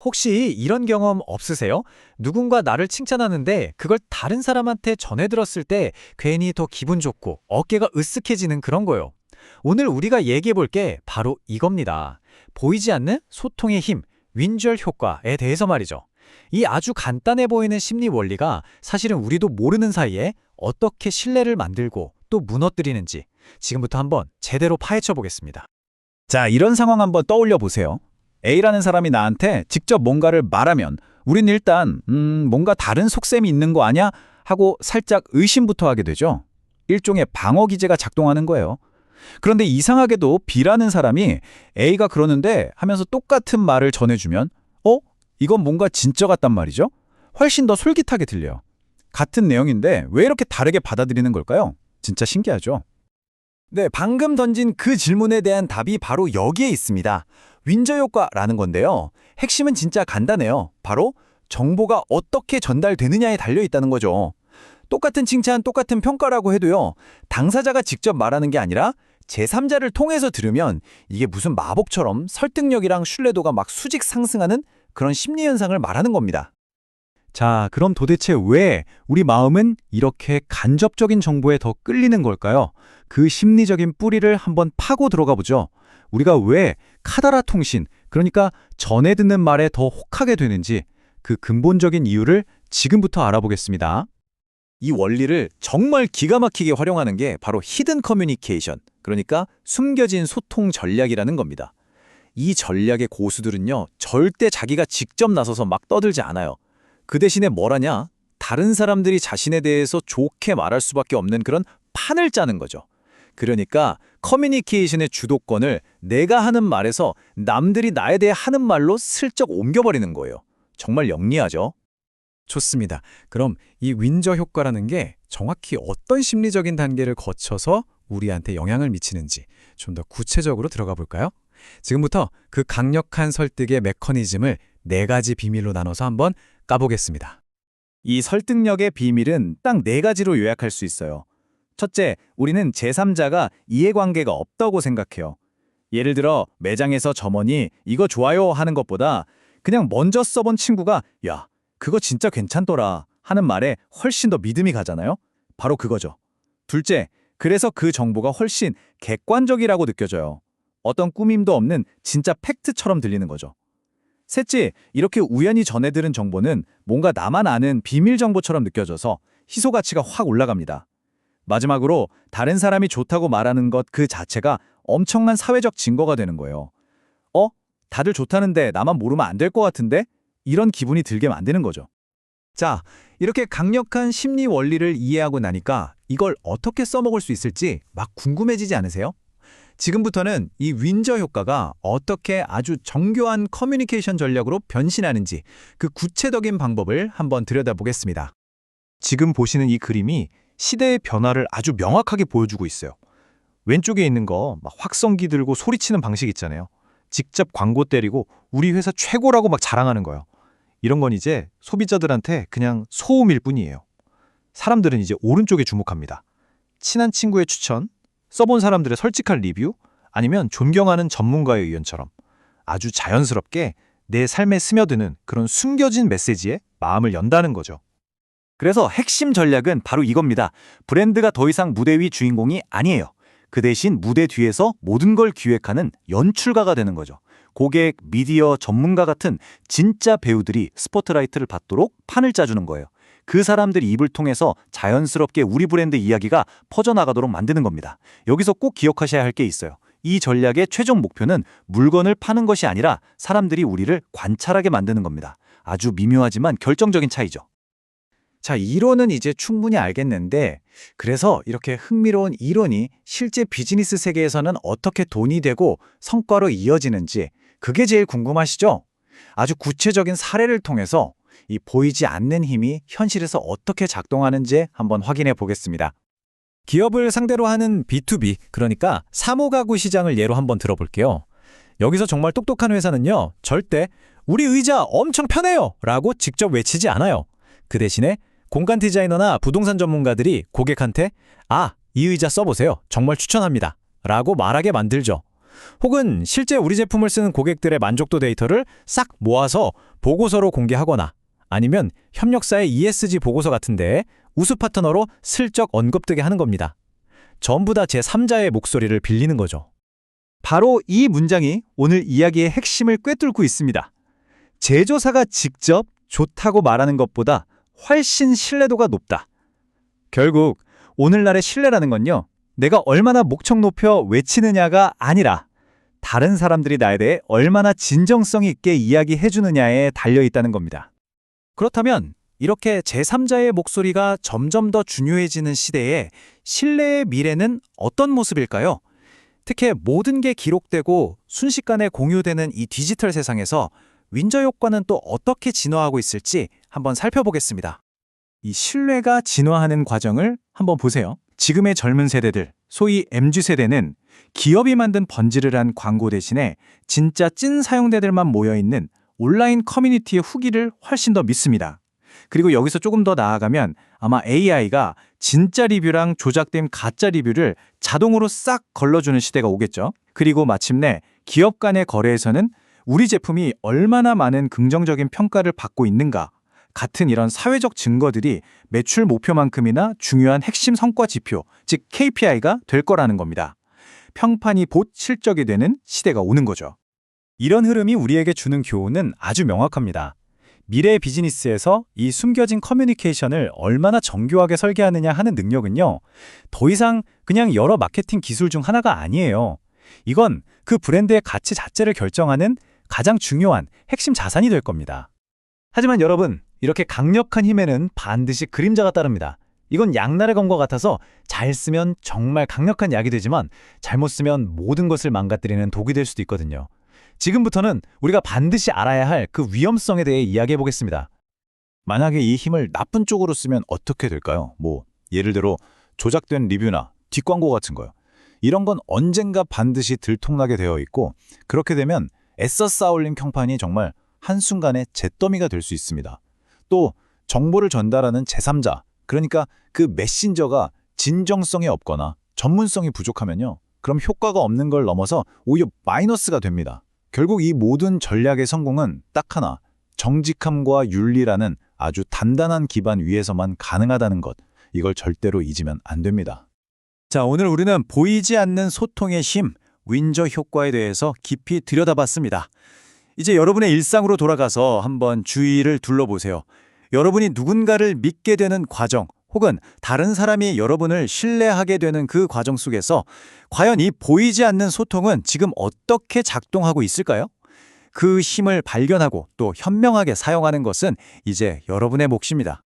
혹시 이런 경험 없으세요? 누군가 나를 칭찬하는데 그걸 다른 사람한테 전해 들었을 때 괜히 더 기분 좋고 어깨가 으쓱해지는 그런 거요. 오늘 우리가 얘기해 볼 게 바로 이겁니다. 보이지 않는 소통의 힘, 윈절 효과에 대해서 말이죠. 이 아주 간단해 보이는 심리 원리가 사실은 우리도 모르는 사이에 어떻게 신뢰를 만들고 또 무너뜨리는지 지금부터 한번 제대로 파헤쳐 보겠습니다. 자, 이런 상황 한번 떠올려 보세요. A라는 사람이 나한테 직접 뭔가를 말하면 우린 일단 뭔가 다른 속셈이 있는 거 아냐? 하고 살짝 의심부터 하게 되죠. 일종의 방어 기제가 작동하는 거예요. 그런데 이상하게도 B라는 사람이 A가 그러는데 하면서 똑같은 말을 전해주면 이건 뭔가 진짜 같단 말이죠? 훨씬 더 솔깃하게 들려요. 같은 내용인데 왜 이렇게 다르게 받아들이는 걸까요? 진짜 신기하죠? 네, 방금 던진 그 질문에 대한 답이 바로 여기에 있습니다. 윈저 효과라는 건데요. 핵심은 진짜 간단해요. 바로 정보가 어떻게 전달되느냐에 달려 있다는 거죠. 똑같은 칭찬, 똑같은 평가라고 해도요. 당사자가 직접 말하는 게 아니라 제3자를 통해서 들으면 이게 무슨 마법처럼 설득력이랑 신뢰도가 막 수직 상승하는 그런 심리 현상을 말하는 겁니다. 자, 그럼 도대체 왜 우리 마음은 이렇게 간접적인 정보에 더 끌리는 걸까요? 그 심리적인 뿌리를 한번 파고 들어가 보죠. 우리가 왜 카더라 통신, 그러니까 전해 듣는 말에 더 혹하게 되는지 그 근본적인 이유를 지금부터 알아보겠습니다. 이 원리를 정말 기가 막히게 활용하는 게 바로 히든 커뮤니케이션, 그러니까 숨겨진 소통 전략이라는 겁니다. 이 전략의 고수들은요, 절대 자기가 직접 나서서 막 떠들지 않아요. 그 대신에 뭘 하냐? 다른 사람들이 자신에 대해서 좋게 말할 수밖에 없는 그런 판을 짜는 거죠. 그러니까 커뮤니케이션의 주도권을 내가 하는 말에서 남들이 나에 대해 하는 말로 슬쩍 옮겨버리는 거예요. 정말 영리하죠? 좋습니다. 그럼 이 윈저 효과라는 게 정확히 어떤 심리적인 단계를 거쳐서 우리한테 영향을 미치는지 좀 더 구체적으로 들어가 볼까요? 지금부터 그 강력한 설득의 메커니즘을 4가지 비밀로 나눠서 한번 까보겠습니다. 이 설득력의 비밀은 딱 4가지로 요약할 수 있어요. 첫째, 우리는 제3자가 이해관계가 없다고 생각해요. 예를 들어 매장에서 점원이 이거 좋아요 하는 것보다 그냥 먼저 써본 친구가 야, 그거 진짜 괜찮더라 하는 말에 훨씬 더 믿음이 가잖아요. 바로 그거죠. 둘째, 그래서 그 정보가 훨씬 객관적이라고 느껴져요. 어떤 꾸밈도 없는 진짜 팩트처럼 들리는 거죠. 셋째, 이렇게 우연히 전해 들은 정보는 뭔가 나만 아는 비밀 정보처럼 느껴져서 희소 가치가 확 올라갑니다. 마지막으로 다른 사람이 좋다고 말하는 것 그 자체가 엄청난 사회적 증거가 되는 거예요. 다들 좋다는데 나만 모르면 안 될 것 같은데? 이런 기분이 들게 만드는 거죠. 자, 이렇게 강력한 심리 원리를 이해하고 나니까 이걸 어떻게 써먹을 수 있을지 막 궁금해지지 않으세요? 지금부터는 이 윈저 효과가 어떻게 아주 정교한 커뮤니케이션 전략으로 변신하는지 그 구체적인 방법을 한번 들여다보겠습니다. 지금 보시는 이 그림이 시대의 변화를 아주 명확하게 보여주고 있어요. 왼쪽에 있는 거 막 확성기 들고 소리치는 방식 있잖아요. 직접 광고 때리고 우리 회사 최고라고 막 자랑하는 거예요. 이런 건 이제 소비자들한테 그냥 소음일 뿐이에요. 사람들은 이제 오른쪽에 주목합니다. 친한 친구의 추천, 써본 사람들의 솔직한 리뷰, 아니면 존경하는 전문가의 의견처럼 아주 자연스럽게 내 삶에 스며드는 그런 숨겨진 메시지에 마음을 연다는 거죠. 그래서 핵심 전략은 바로 이겁니다. 브랜드가 더 이상 무대 위 주인공이 아니에요. 그 대신 무대 뒤에서 모든 걸 기획하는 연출가가 되는 거죠. 고객, 미디어, 전문가 같은 진짜 배우들이 스포트라이트를 받도록 판을 짜주는 거예요. 그 사람들이 입을 통해서 자연스럽게 우리 브랜드 이야기가 퍼져나가도록 만드는 겁니다. 여기서 꼭 기억하셔야 할 게 있어요. 이 전략의 최종 목표는 물건을 파는 것이 아니라 사람들이 우리를 관찰하게 만드는 겁니다. 아주 미묘하지만 결정적인 차이죠. 자, 이론은 이제 충분히 알겠는데 그래서 이렇게 흥미로운 이론이 실제 비즈니스 세계에서는 어떻게 돈이 되고 성과로 이어지는지 그게 제일 궁금하시죠? 아주 구체적인 사례를 통해서 이 보이지 않는 힘이 현실에서 어떻게 작동하는지 한번 확인해 보겠습니다. 기업을 상대로 하는 B2B, 그러니까 사무가구 시장을 예로 한번 들어볼게요. 여기서 정말 똑똑한 회사는요, 절대 우리 의자 엄청 편해요 라고 직접 외치지 않아요. 그 대신에 공간 디자이너나 부동산 전문가들이 고객한테 이 의자 써보세요. 정말 추천합니다. 라고 말하게 만들죠. 혹은 실제 우리 제품을 쓰는 고객들의 만족도 데이터를 싹 모아서 보고서로 공개하거나 아니면 협력사의 ESG 보고서 같은데 우수 파트너로 슬쩍 언급되게 하는 겁니다. 전부 다 제3자의 목소리를 빌리는 거죠. 바로 이 문장이 오늘 이야기의 핵심을 꿰뚫고 있습니다. 제조사가 직접 좋다고 말하는 것보다 훨씬 신뢰도가 높다. 결국 오늘날의 신뢰라는 건요, 내가 얼마나 목청 높여 외치느냐가 아니라 다른 사람들이 나에 대해 얼마나 진정성 있게 이야기해 주느냐에 달려 있다는 겁니다. 그렇다면 이렇게 제3자의 목소리가 점점 더 중요해지는 시대에 신뢰의 미래는 어떤 모습일까요? 특히 모든 게 기록되고 순식간에 공유되는 이 디지털 세상에서 윈저 효과는 또 어떻게 진화하고 있을지 한번 살펴보겠습니다. 이 신뢰가 진화하는 과정을 한번 보세요. 지금의 젊은 세대들, 소위 MZ세대는 기업이 만든 번지르르한 광고 대신에 진짜 찐 사용자들만 모여있는 온라인 커뮤니티의 후기를 훨씬 더 믿습니다. 그리고 여기서 조금 더 나아가면 아마 AI가 진짜 리뷰랑 조작된 가짜 리뷰를 자동으로 싹 걸러주는 시대가 오겠죠. 그리고 마침내 기업 간의 거래에서는 우리 제품이 얼마나 많은 긍정적인 평가를 받고 있는가 같은 이런 사회적 증거들이 매출 목표만큼이나 중요한 핵심 성과 지표, 즉 KPI가 될 거라는 겁니다. 평판이 곧 실적이 되는 시대가 오는 거죠. 이런 흐름이 우리에게 주는 교훈은 아주 명확합니다. 미래의 비즈니스에서 이 숨겨진 커뮤니케이션을 얼마나 정교하게 설계하느냐 하는 능력은요, 더 이상 그냥 여러 마케팅 기술 중 하나가 아니에요. 이건 그 브랜드의 가치 자체를 결정하는 가장 중요한 핵심 자산이 될 겁니다. 하지만 여러분, 이렇게 강력한 힘에는 반드시 그림자가 따릅니다. 이건 양날의 검과 같아서 잘 쓰면 정말 강력한 약이 되지만 잘못 쓰면 모든 것을 망가뜨리는 독이 될 수도 있거든요. 지금부터는 우리가 반드시 알아야 할 그 위험성에 대해 이야기해 보겠습니다. 만약에 이 힘을 나쁜 쪽으로 쓰면 어떻게 될까요? 예를 들어 조작된 리뷰나 뒷광고 같은 거요. 이런 건 언젠가 반드시 들통나게 되어 있고, 그렇게 되면 애써 쌓아올린 평판이 정말 한순간에 잿더미가 될 수 있습니다. 또 정보를 전달하는 제3자, 그러니까 그 메신저가 진정성이 없거나 전문성이 부족하면요, 그럼 효과가 없는 걸 넘어서 오히려 마이너스가 됩니다. 결국 이 모든 전략의 성공은 딱 하나, 정직함과 윤리라는 아주 단단한 기반 위에서만 가능하다는 것, 이걸 절대로 잊으면 안 됩니다. 자, 오늘 우리는 보이지 않는 소통의 힘, 윈저 효과에 대해서 깊이 들여다봤습니다. 이제 여러분의 일상으로 돌아가서 한번 주위를 둘러보세요. 여러분이 누군가를 믿게 되는 과정, 혹은 다른 사람이 여러분을 신뢰하게 되는 그 과정 속에서 과연 이 보이지 않는 소통은 지금 어떻게 작동하고 있을까요? 그 힘을 발견하고 또 현명하게 사용하는 것은 이제 여러분의 몫입니다.